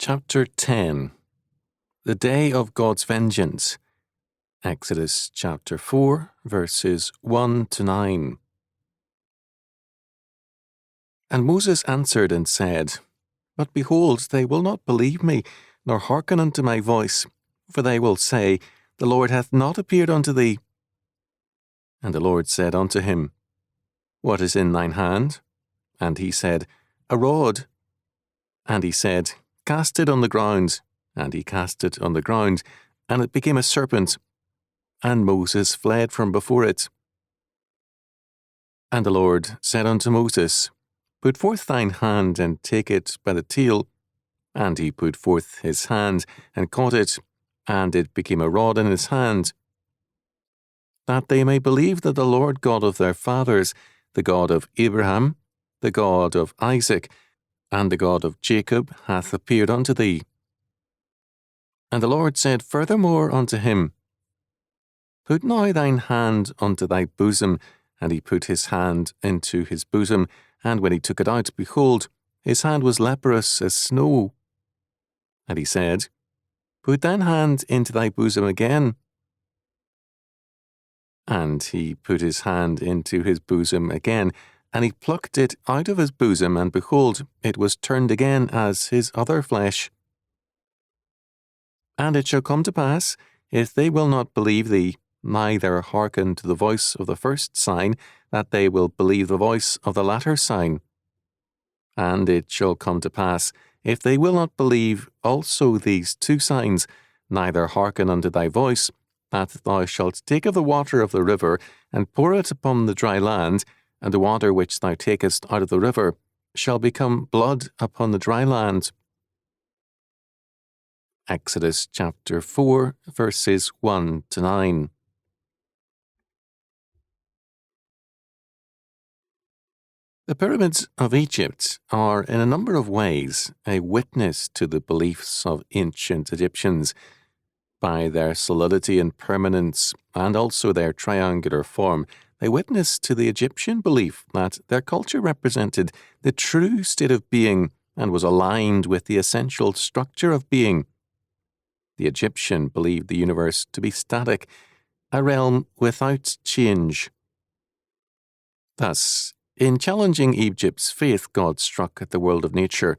Chapter 10. The Day of God's Vengeance. Exodus chapter 4, verses 1 to 9. And Moses answered and said, But behold, they will not believe me, nor hearken unto my voice, for they will say, The Lord hath not appeared unto thee. And the Lord said unto him, What is in thine hand? And he said, A rod. And he said, Cast it on the ground. And he cast it on the ground, and it became a serpent. And Moses fled from before it. And the Lord said unto Moses, Put forth thine hand, and take it by the tail. And he put forth his hand, and caught it, and it became a rod in his hand. That they may believe that the Lord God of their fathers, the God of Abraham, the God of Isaac, and the God of Jacob, hath appeared unto thee. And the Lord said furthermore unto him, Put now thine hand unto thy bosom. And he put his hand into his bosom, and when he took it out, behold, his hand was leprous as snow. And he said, Put thine hand into thy bosom again. And he put his hand into his bosom again, and he plucked it out of his bosom, and behold, it was turned again as his other flesh. And it shall come to pass, if they will not believe thee, neither hearken to the voice of the first sign, that they will believe the voice of the latter sign. And it shall come to pass, if they will not believe also these two signs, neither hearken unto thy voice, that thou shalt take of the water of the river, and pour it upon the dry land, and the water which thou takest out of the river shall become blood upon the dry land. Exodus chapter 4, verses 1 to 9. The pyramids of Egypt are in a number of ways a witness to the beliefs of ancient Egyptians by their solidity and permanence, and also their triangular form. They witness to the Egyptian belief that their culture represented the true state of being and was aligned with the essential structure of being. The Egyptian believed the universe to be static, a realm without change. Thus, in challenging Egypt's faith, God struck at the world of nature.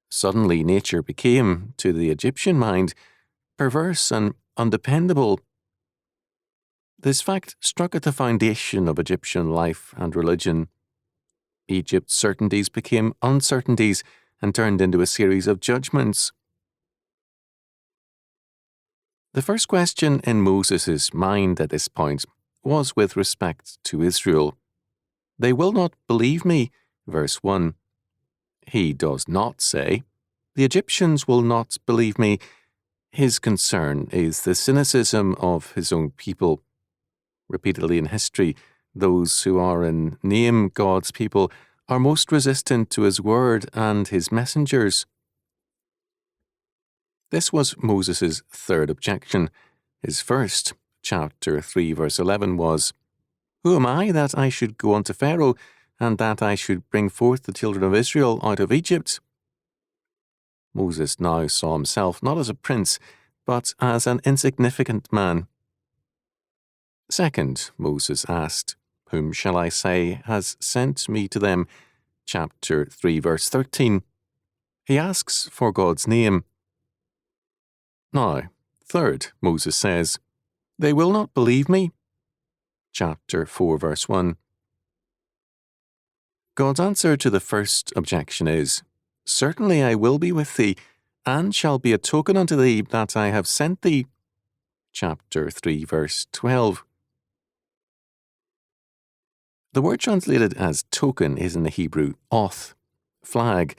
Suddenly, nature became, to the Egyptian mind, perverse and undependable. This fact struck at the foundation of Egyptian life and religion. Egypt's certainties became uncertainties and turned into a series of judgments. The first question in Moses' mind at this point was with respect to Israel. They will not believe me, verse 1. He does not say, the Egyptians will not believe me. His concern is the cynicism of his own people. Repeatedly in history, those who are in name God's people are most resistant to his word and his messengers. This was Moses' third objection. His first, chapter 3, verse 11, was, Who am I that I should go unto Pharaoh, and that I should bring forth the children of Israel out of Egypt? Moses now saw himself not as a prince, but as an insignificant man. Second, Moses asked, Whom shall I say has sent me to them? Chapter 3, verse 13. He asks for God's name. Now, third, Moses says, They will not believe me. Chapter 4, verse 1. God's answer to the first objection is, Certainly I will be with thee, and shall be a token unto thee that I have sent thee. Chapter 3, verse 12. The word translated as token is in the Hebrew oth, flag,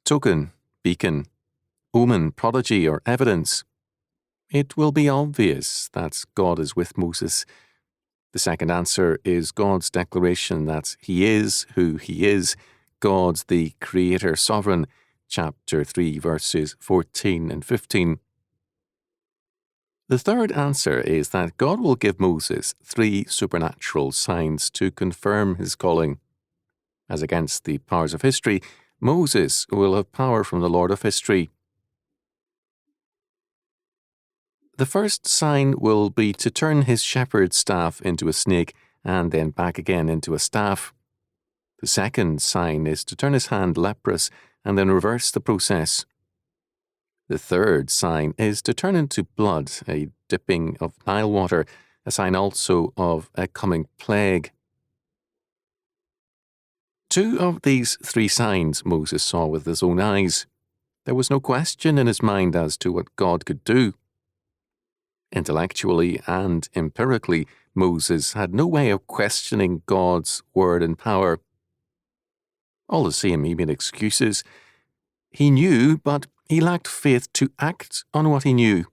token, beacon, omen, prodigy, or evidence. It will be obvious that God is with Moses. The second answer is God's declaration that he is who he is, God the Creator Sovereign, chapter 3, verses 14 and 15. The third answer is that God will give Moses 3 supernatural signs to confirm his calling. As against the powers of history, Moses will have power from the Lord of history. The first sign will be to turn his shepherd's staff into a snake and then back again into a staff. The second sign is to turn his hand leprous and then reverse the process. The third sign is to turn into blood, a dipping of Nile water, a sign also of a coming plague. Two of these three signs Moses saw with his own eyes. There was no question in his mind as to what God could do. Intellectually and empirically, Moses had no way of questioning God's word and power. All the same, he made excuses. He knew, but he lacked faith to act on what he knew.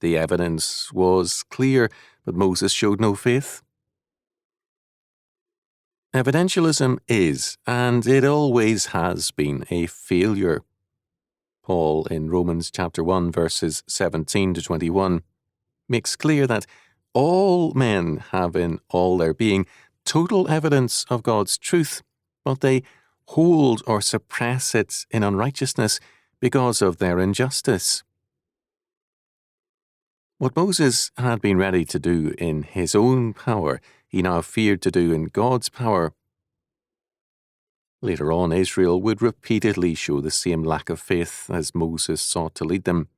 The evidence was clear, but Moses showed no faith. Evidentialism is, and it always has been, a failure. Paul, in Romans chapter 1, verses 17 to 21, makes clear that all men have in all their being total evidence of God's truth, but they hold or suppress it in unrighteousness because of their injustice. What Moses had been ready to do in his own power, he now feared to do in God's power. Later on, Israel would repeatedly show the same lack of faith as Moses sought to lead them.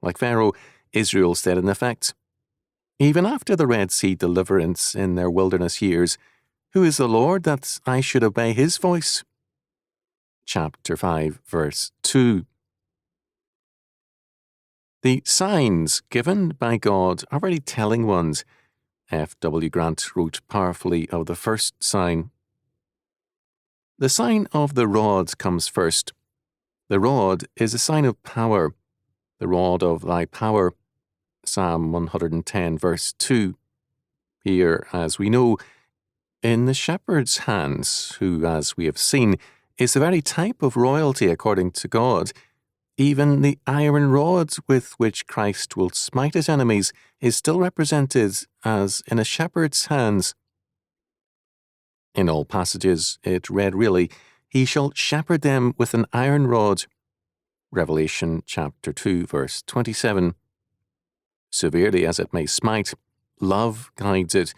Like Pharaoh, Israel said in effect, even after the Red Sea deliverance in their wilderness years, who is the Lord that I should obey his voice? Chapter 5, verse 2. The signs given by God are very telling ones. F. W. Grant wrote powerfully of the first sign. The sign of the rod comes first. The rod is a sign of power, the rod of thy power. Psalm 110, verse 2. Here, as we know, in the shepherd's hands, who, as we have seen, is the very type of royalty according to God, even the iron rod with which Christ will smite his enemies is still represented as in a shepherd's hands. In all passages, it read really, he shall shepherd them with an iron rod. Revelation chapter 2, verse 27. Severely as it may smite, love guides it.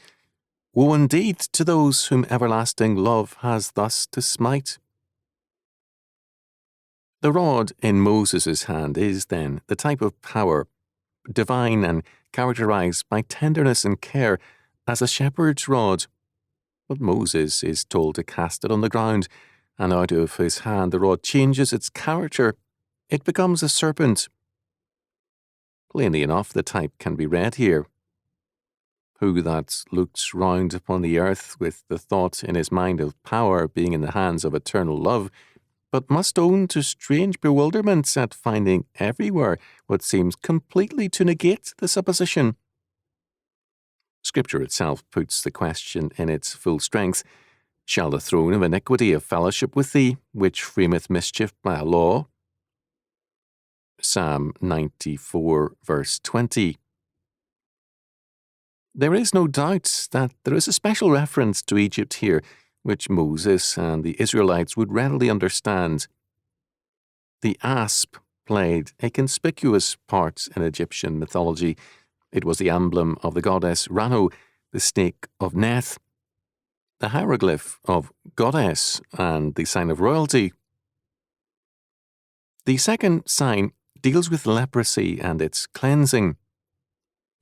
Woe indeed to those whom everlasting love has thus to smite. The rod in Moses' hand is, then, the type of power, divine and characterized by tenderness and care, as a shepherd's rod. But Moses is told to cast it on the ground, and out of his hand the rod changes its character. It becomes a serpent. Plainly enough, the type can be read here. Who that looks round upon the earth with the thought in his mind of power being in the hands of eternal love, but must own to strange bewilderments at finding everywhere what seems completely to negate the supposition. Scripture itself puts the question in its full strength. Shall the throne of iniquity have fellowship with thee, which frameth mischief by a law? Psalm 94, verse 20. There is no doubt that there is a special reference to Egypt here, which Moses and the Israelites would readily understand. The asp played a conspicuous part in Egyptian mythology. It was the emblem of the goddess Rano, the snake of Neth, the hieroglyph of goddess, and the sign of royalty. The second sign deals with leprosy and its cleansing.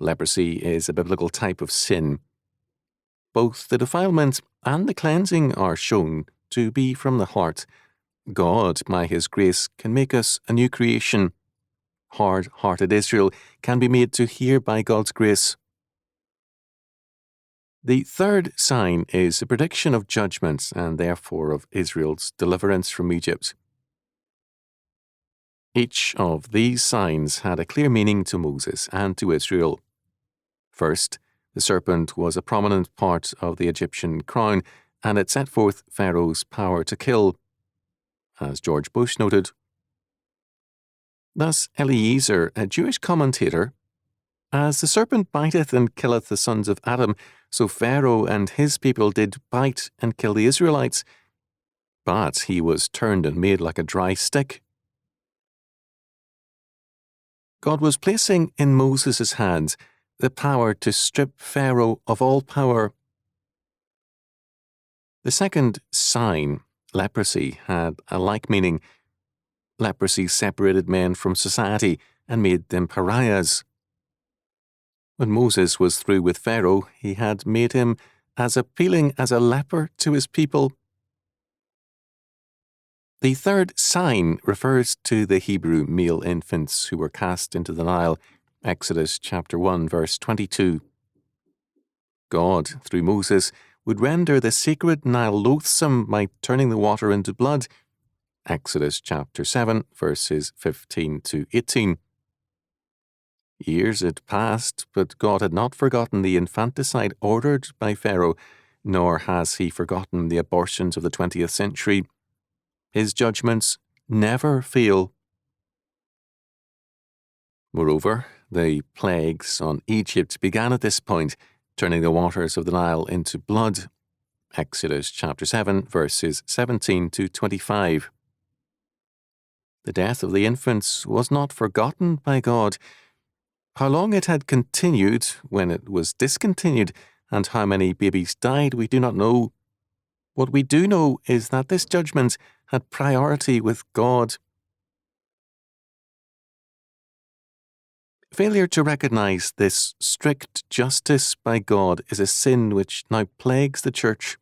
Leprosy is a biblical type of sin. Both the defilement and the cleansing are shown to be from the heart. God, by his grace, can make us a new creation. Hard-hearted Israel can be made to hear by God's grace. The third sign is a prediction of judgment and therefore of Israel's deliverance from Egypt. Each of these signs had a clear meaning to Moses and to Israel. First, the serpent was a prominent part of the Egyptian crown, and it set forth Pharaoh's power to kill. As George Bush noted, thus Eliezer, a Jewish commentator, as the serpent biteth and killeth the sons of Adam, so Pharaoh and his people did bite and kill the Israelites, but he was turned and made like a dry stick. God was placing in Moses' hands the power to strip Pharaoh of all power. The second sign, leprosy, had a like meaning. Leprosy separated men from society and made them pariahs. When Moses was through with Pharaoh, he had made him as appealing as a leper to his people. The third sign refers to the Hebrew male infants who were cast into the Nile, Exodus chapter 1, verse 22. God, through Moses, would render the sacred Nile loathsome by turning the water into blood, Exodus chapter 7, verses 15 to 18. Years had passed, but God had not forgotten the infanticide ordered by Pharaoh, nor has he forgotten the abortions of the 20th century. His judgments never fail. Moreover, the plagues on Egypt began at this point, turning the waters of the Nile into blood, Exodus chapter 7, verses 17 to 25. The death of the infants was not forgotten by God. How long it had continued, when it was discontinued, and how many babies died, we do not know. What we do know is that this judgment had priority with God. Failure to recognize this strict justice by God is a sin which now plagues the Church.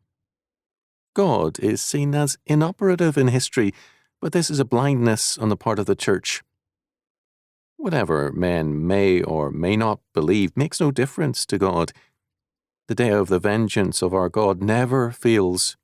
God is seen as inoperative in history, but this is a blindness on the part of the Church. Whatever men may or may not believe makes no difference to God. The day of the vengeance of our God never fails.